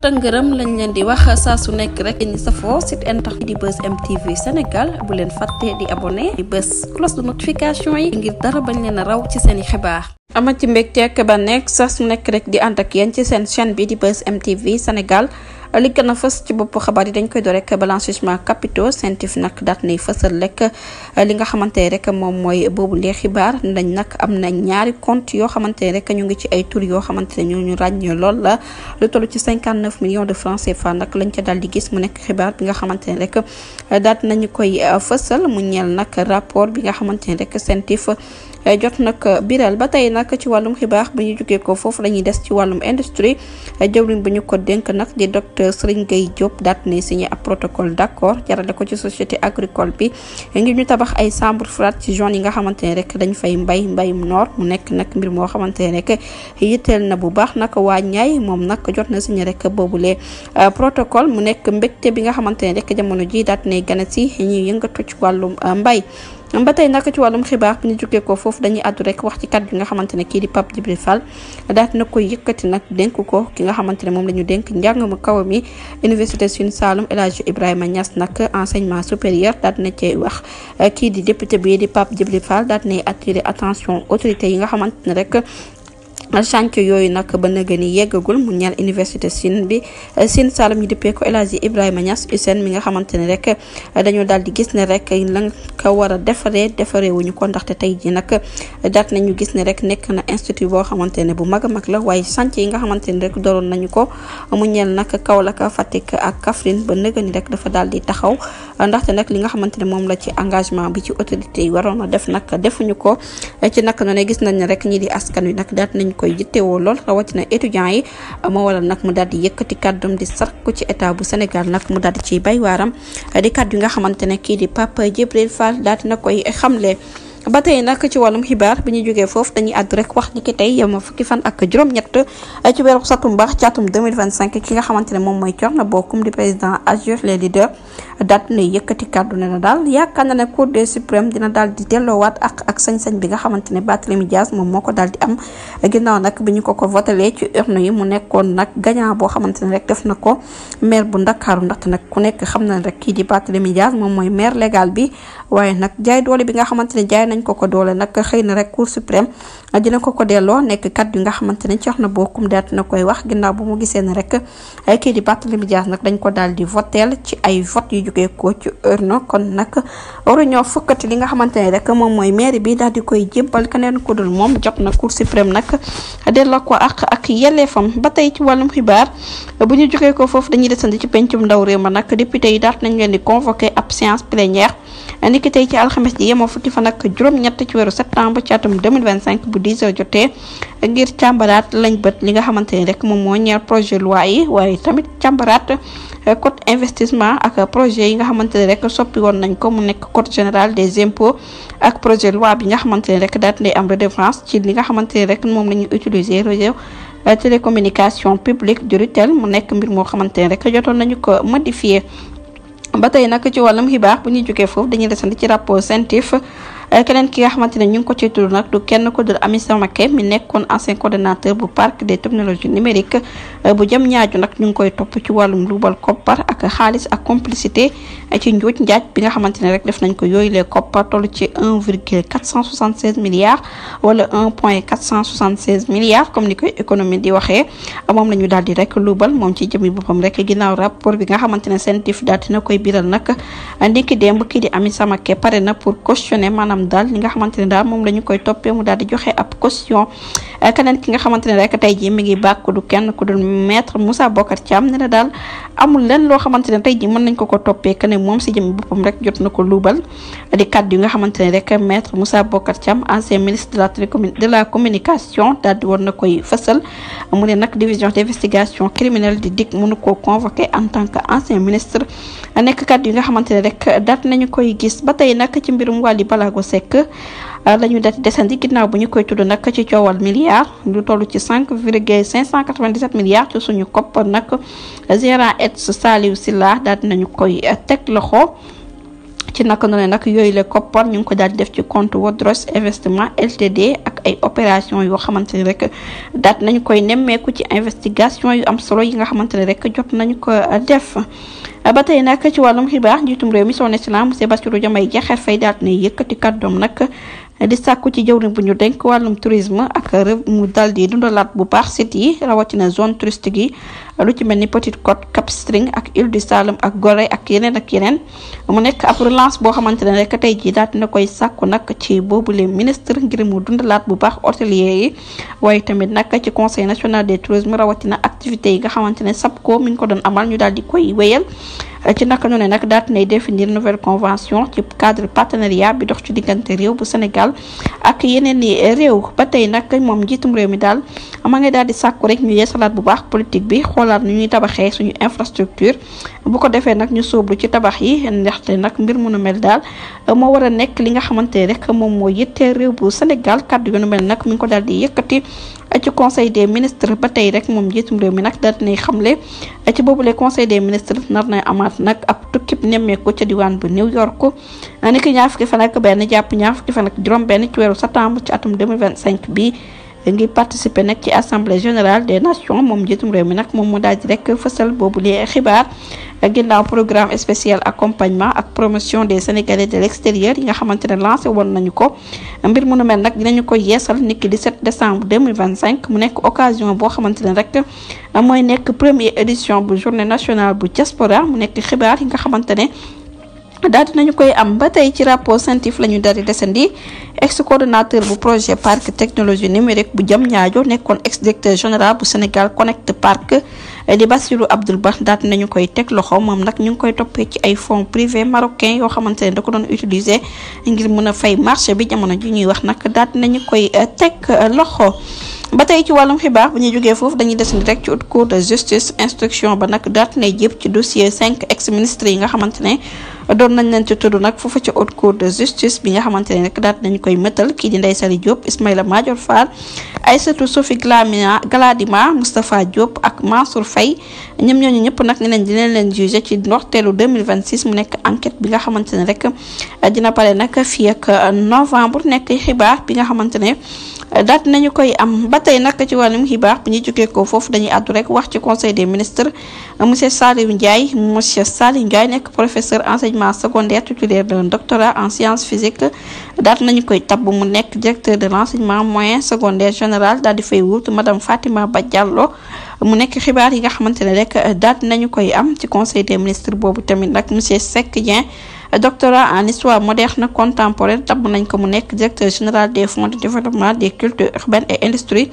tëngërëm lañ leen di wax saa su nekk rek ñi safoo site internet di Buzz M TV Sénégal bu leen fàtte di abonné di bës cloche de notification yi ngir dara bañ leen a raw ci seen i xibaar. ama ci mbégte ak ba nekk saa su nekk rek di ànd ak yéen ci seen chaîne bi di Buzz M TV Sénégal. li gën a fës ci bopp xabaar yi dañ koy door rek blanchiment capitaux CENTIF nag daat nay fësal rek li nga xamante ne rek moom mooy boobu lee xibaar dañ nag am na ñaari compte yoo xamante ne rek ñu ngi ci ay tur yoo xamante ne ñu ràññee lool la lu toll ci 59 millions de francs CFA nag lañ ca daal di gis mu nekk xibaar bi nga xamante ne rek daat nañu koy fësal mu ñeel nag rapport bi nga xamante ne rek CENTIF jot nag biral ba tey nag ci wàllum xibaar bu ñu jógee ko foofu lañuy des ci wàllum industrie jëwriñ bu ñu ko dénk nag di docteur Serigne Gueye Diop daat ne signé ab protocole d'accord jarale ko ci société agricole bi ngir ñu tabax ay chambre froide ci zone yi nga xamante ne rek dañ fay mbayum noor mu nekk nag mbir moo xamante ne rek yitteel na bu baax nag waa ñaay moom nag jot na signé rek boobule protocole mu nekk mbégte bi nga xamante ne rek jamono ji daat ne gana si ñuy yëngatu ci wàllum mbay ba tey nag ci wàllum xibaar bu ñu jógee ko foofu dañuy àddu rek wax ci kàddu yi nga xamante ne kii di Pape Djibril Fall daat na koy yëkkati nag dénk ko ki nga xamante ne moom la ñu dénk njàng mu kaw mi université Sine Saloum El Hadji Ibrahima Niass nag enseignement supérieur daat na cee wax kii di député bi di Pape Djibril Fall daat nay attirer attention autorité yi nga xamante ne rek chantier yooyu nag ba nëga ni yeggagul mu ñeel université Sine bi Sine Saloum ñu dëppee ko El Hadji Ibrahima Niass USSEN mi nga xamante ne rek dañoo daal di gis ne rek la ko war a defaree wuñu ko ndaxte tey ji nag daat nañu gis ne rek nekk na institut boo xamante ne bu mag a mag la waaye chantier yi nga xamante ne rek doroon nañu ko mu ñeel nag Kaolack Fatick ak Kaffrine ba nëga ni rek dafa daal di taxaw ndaxte nag li nga xamante ne moom la ci engagement bi ci autorité yi waroon a def nag defuñu ko ci nag noonu gis nañ ne rek ñi di askan wi nag daat nañ koy yittewoo lool rawatina étudiants yi moo waral nag mu daal di yëkkati kàddum di sarku ci état bu Sénégal nag mu daal di ciy bay waaram di kàddu yi nga xamante ne kii di Pape Djibril Fall daal dina koy xamle. ba tey nag ci wàllum xibaar bi ñu jógee foofu dañuy àddu rek wax ni ki tey yema fukki fan ak juróom-ñett ci weeru satumbar ci atum 2025 ki nga xamante ne moom mooy Thierno Bocoum di président AGER les leaders daat na yëkkati kàddu ne na daal yaakaar na ne Cour des suprême dina daal di delloowaat ak sañ-sañ bi nga xamante ne Barthélémy Dias moom moo ko daal di am ginnaaw nag bi ñu ko votalee ci urne yi mu nekkoon nag gagnant boo xamante ne rek def na ko maire bu Ndakaaru ndaxte nag ku nekk xam na rek kii di Barthélémy Dias moom mooy maire légal bi waaye nag jaay doole bi nga xamante ne jaay nañ ko doole nag xëy na rek Cour suprême dina ko delloo nekk kat yu nga xamante ne Thierno Bocoum daat na koy wax ginnaaw bu mu gisee ne rek kii di Barthélémy Dias nag dañ ko daal di voteel ci ay vote yu jógee ko ci urne kon nag waru ñoo fukkati li nga xamante ne rek moom mooy maire bi daal di koy jébbal keneen ku dul moom jot na Cour suprême nag delloo ko ak yelleefam. ba tey ci wàllum xibaar bu ñu jógee ko foofu dañuy desandi ci pencum ndaw réew ma nag député yi daat nañ leen di convoqué ab séance plénière niki tey ci alxames ji yemoo fukki fan ak juróom-ñett ci weeru septembre ci atum 2025 bu 10 heures jotee ngir càmbaraat lañ bët li nga xamante ni rek moom moo ñeel projet loi yi waaye tamit càmbaraat code investissement ak projet yi nga xamante ne rek soppi woon nañ ko mu nekk code général des impôts ak projet loi bi nga xamante ne rek daat nay am redevance ci li nga xamante ne rek moom la ñuy utiliser réseau télécommunication publique du RITEL mu nekk mbir moo xamante ne rek jotoon nañu ko modifier. ba tey nag ci wàllum xibaar bu ñuy jógee foofu dañuy desandi ci rapport CENTIF keneen ki nga xamante ne ñu ngi ko ci tudd nag du kenn ko dul Amissa Maké mi nekkoon ancien coordonnateur bu parc des technologies numériques bu jëm ñaaju nag ñu ngi koy topp ci wàllum luubal koppar ak xaalis ak complicité ci njuuj njaaj bi nga xamante ne rek def nañ ko yooyu les koppar toll ci 1,476 milliards wala 1,476 milliards comme ni koy économie di waxee moom la ñu daal di rek luubal moom ci jëmi boppam rek ginnaaw rapport bi nga xamante ne CENTIF daal dina koy biral nag ndiki démb kii di Amissa Maké pare na pour cautionner maanaam daal li nga xamante ne daal moom la ñu koy toppee mu daal di joxe ab caution keneen ki nga xamante ne rek tey jii mi ngi bàkk du kenn ku dul maître Moussa Bocar Thiam ne na daal amul lenn loo xamante ne tey jii mën nañ ko toppee que ne moom si jëmi boppam rek jot na ko luubal di kàddu yi nga xamante ne rek maître Moussa Bocar Thiam ancien ministre de la communication daal di war na koy fësal mu ne nag division d'investigation criminelle di DIC mënu koo convoqué en tant que ancien ministre nekk kàddu yi nga xamante ne rek daat nañu koy gis. ba tey nag ci mbirum Wally Ballago Seck la ñu def desandi ginnaaw bu ñu koy tudd nag ci coowal milliards lu toll ci 5,597 milliards ci suñu koppar nag gérant ex Saliou Sylla daal dinañu koy teg loxo ci naka noonu nag yooyu la koppar ñu ngi ko daal di def ci compte Wodros Investissement Ltd ak ay opération yoo xamante ni rek daat nañu koy nemmeeku ci investigation yu am solo yi nga xamante ne rek jot nañu ko def. ba tey nag ci wàllum xibaar njiitum réew mi son excellence monsieur Bassirou Diomaye Diakhar Faye daal na yëkkati kàddoom nag di sàkku ci jëwriñ bu ñu denk wàllum tourisme ak mu dal di dundalaat bu baax site yi rawatina zone touristique yi lu ci mel ni Petite Côte, Cap Skirring ak Île du Saloum ak Gorée ak yeneen mu nekk ab relance boo xamante ne rek tey jii daal dina koy sàkku nag ci boobule ministre ngir mu dundalaat bu baax hôtelier yi waaye tamit nag ci conseil national des tourisme rawatina activités yi nga xamante ne SAPCO mi ngi ko doon amal ñu daal di koy wéyal ci naka noonu nag daal dinay définir nouvelle convention ci cadre partenariat bi dox ci diggante réew bu Sénégal ak yeneen i réew ba tey nag moom njiitum réew mi daal ama nga daal di sàkku rek ñu yeesalaat bu baax politique bi xoolaat nu ñuy tabaxee suñu infrastructure bu ko defee nag ñu sóoblu ci tabax yi ndaxte nag mbir mu nu mel daal moo war a nekk li nga xamante ne rek moom moo yittee réew bu Sénégal kàddu yu nu mel nag mi ngi ko daal di yëkkati ci conseil des ministres ba tey rek moom njiitum réew mi nag daal dinay xamle ci boobule conseil des ministres nar na amaat nag ab tukkib nemmeeku ca diwaan bu New York ni ki ñaar fukki fan ak benn jàpp ñaar fukki fan ak juróom benn ci weeru septembre ci atum 2025 bi ngi participer nag ci assemblée générale des nations moom njiitum réew mi nag moom moo daal di rek fësal boobule xibaar ginnaaw programme spécial accompagnement ak promotion des Sénégalais de l'extérieur yi nga xamante ne lancé woon nañu ko mbir mu nu mel nag dinañu ko yeesal niki 17 décembre 2025 mu nekk occasion boo xamante ne rek mooy nekk première édition bu journée nationale bu diaspora mu nekk xibaar yi nga xamante ne daal dinañu koy am ba tey ci rapport scientifique la ñu daal di desandi ex coordonnateur bu projet parc technologie numérique bu Diamniadio nekkoon ex directeur général bu Sénégal Connect Parc di Bassirou Abdoul Ba daal nañu koy teg loxo moom nag ñu ngi koy toppee ci ay fonds privés marocains yoo xamante ne da ko doon utiliser ngir mën a fay marché bi jamono ji ñuy wax nag daal nañu koy teg loxo. ba tey ci wàllum xibaar bu ñu jógee foofu dañuy desandi rek ci haute cour de justice instruction ba nag daat nay jëpp ci dossier 5 ex ministres yi nga xamante ne doon nañ leen ci tudd nag foofu ci haute cour de justice bi nga xamante ne rek daat nañu koy mëtal kii di Ndeye Saly Diop, Ismaïla Madior Fall, Aïssatou Sophie Gladima, Moustapha Diop ak Mansour Faye ñoom ñooñu ñëpp nag ne leen dinañ leen jugé ci ndorteelu 2026 mu nekk enquête bi nga xamante ne rek dina pare nag fii ak novembre nekk xibaar bi nga xamante ne daat nañu koy am ba tey nag ci wàllum xibaar bu ñuy jógee ko foofu dañuy àddu rek wax ci conseil des ministres monsieur Saliou Ndiaye nekk professeur enseignement secondaire titulaire d'un doctorat en sciences physiques daat nañu koy tabb mu nekk directeur de l'enseignement moyen secondaire général daal di fay wut madame Fatima Ba Diallo mu nekk xibaar yi nga xamante ne rek daat nañu koy am ci conseil des ministres boobu tamit nag monsieur Seck Dieng doctorat en histoire moderne contemporaine tabb nañ ko mu nekk directeur général des fonds de développement des cultures urbaines et industries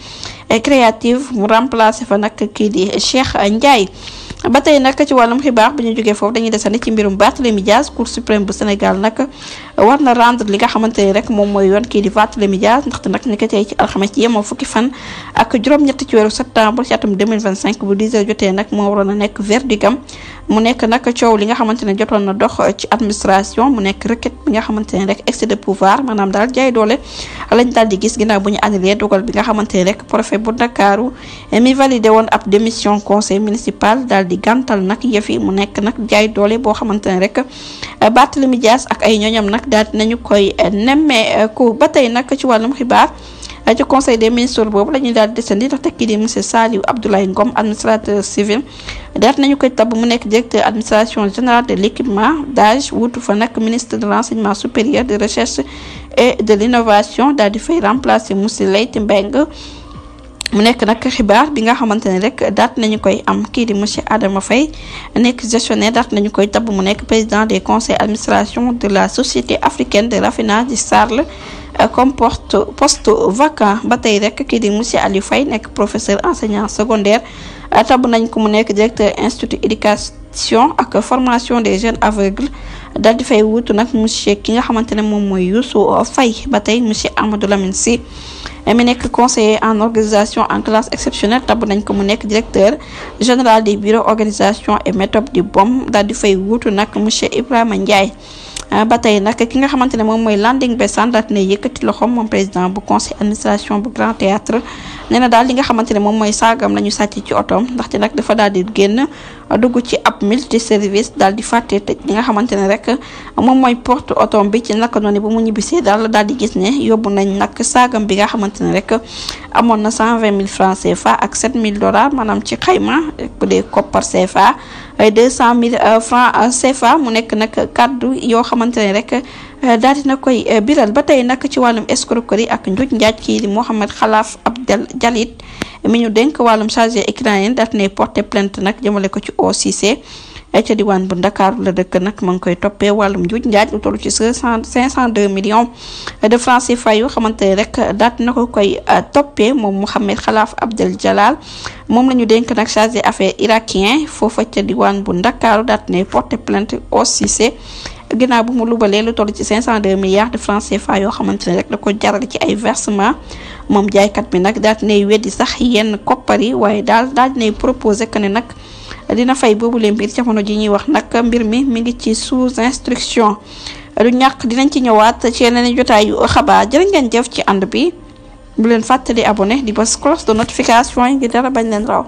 créatives mu remplacé fa nag kii di Cheikh Ndiaye. ba tey nag ci wàllum xibaar bu ñu jógee foofu dañuy desandi ci mbirum Barthélémy Dias cour suprême bu Sénégal nag war na rendre li nga xamante ne rek moom mooy yoon kii di Barthélémy Dias ndaxte nag ni ko tey ci alxames ci yemoo fukki fan ak juróom-ñett ci weeru septembre ci atum 2025 bu 10 heures jotee nag moo waroon a nekk verdigam mu nekk nag coow li nga xamante ne jotoon na dox ci administration mu nekk requête bi nga xamante ne rek excès de pouvoir maanaam daal jaay doole lañ daal di gis ginnaaw bu ñu annulé dogal bi nga xamante ne rek préfet bu Ndakaaru mi validé woon ab démission conseil municipal daal di gàntal nag yëf yi mu nekk nag jaay doole boo xamante ne rek Barthélémy Dias ak ay ñooñam nag daal nañu koy nemmeeku ba tey nag ci wàllum xibaar ci conseil des ministres boobu la ñuy daal di desandi ndax tekki di monsieur Saliou Abdoulaye Ngom administrateur civil daal nañu koy tabb mu nekk directeur administration générale de l'équipement d'âge wuutu fa nag ministre de l'enseignement supérieur de recherche et de l'innovation daal di fay remplacer monsieur Leyti Mbengue mu nekk nag xibaar bi nga xamante ne rek daat nañu koy am kii di monsieur Adama Faye nekk gestionnaire daat nañu koy tabb mu nekk président des conseils administration de la société africaine de raffinage du Sarl comme poste vacant ba tey rek kii di monsieur Aliou Faye nekk professeur enseignant secondaire tabb nañ ko mu nekk directeur institut éducation ak formation des jeunes aveugles daal di fay wutu nag monsieur ki nga xamante ne moom mooy Youssou Faye ba tey monsieur Amadou Lamine Sy mi nekk conseiller en organisation en classe exceptionnelle tabb nañ ko mu nekk directeur général des bureaux organisation et méthode du BOM daal di fay wutu nag monsieur Ibrahima Ndiaye ba tey nag ki nga xamante ne moom mooy Landing Bessan daal dina yëkkati loxoom moom président bu conseil administration bu Grand Théâtre nee na daal li nga xamante ne moom mooy saagam la ñu sàcc ci otoom ndaxte nag dafa daal di génn dugg ci ab multi service daal di fàtte tëj li nga xamante ne rek moom mooy porte oto bi ci naka noonu bu mu ñibbisee daal di gis ne yóbbu nañ nag saagam bi nga xamante ne rek amoon na 120 000 francs CFA ak 7 000 dollars maanaam ci xayma bu dee koppar CFA 200 000 francs CFA mu nekk nag kaddu yoo xamante ne rek daal dina koy biral ba tey nag ci wàllum escroquerie ak njuuj njaaj kii di Mohamed Khalaf Abdel Jalil mi ñu dénk wàllum chargé éclairien daal dinay porté plainte nag jëmale ko ci OCC ca diwaan bu Ndakaaru la dëkk nag ma ngi koy toppee wàllum njuuj njaaj lu toll ci 502 millions de francs CFA yoo xamante ne rek daal dina ko koy toppee moom Mohamed Khalaf Abdel Jalal moom la ñu dénk nag chargé affaires irakien foofa ca diwaan bu Ndakaaru daal dinay porté plainte OCC ginnaaw bu mu lubalee lu toll ci 502 milliards de francs CFA yoo xamante ne rek da ko jarale ci ay versement moom jaaykat bi nag daal dinay weddi sax yenn koppar yi waaye daal dinay proposé que ne nag dina fay boobu leen mbir jamono ji ñuy wax nag mbir mi ngi ci sous instruction du ñàkk dinañ ci ñëwaat ci yeneen jotaayu xabaar jërë ngeen jëf ci ànd bi bu leen fàttali abonné di bës cloche de notification yi ngir dara bañ leen raw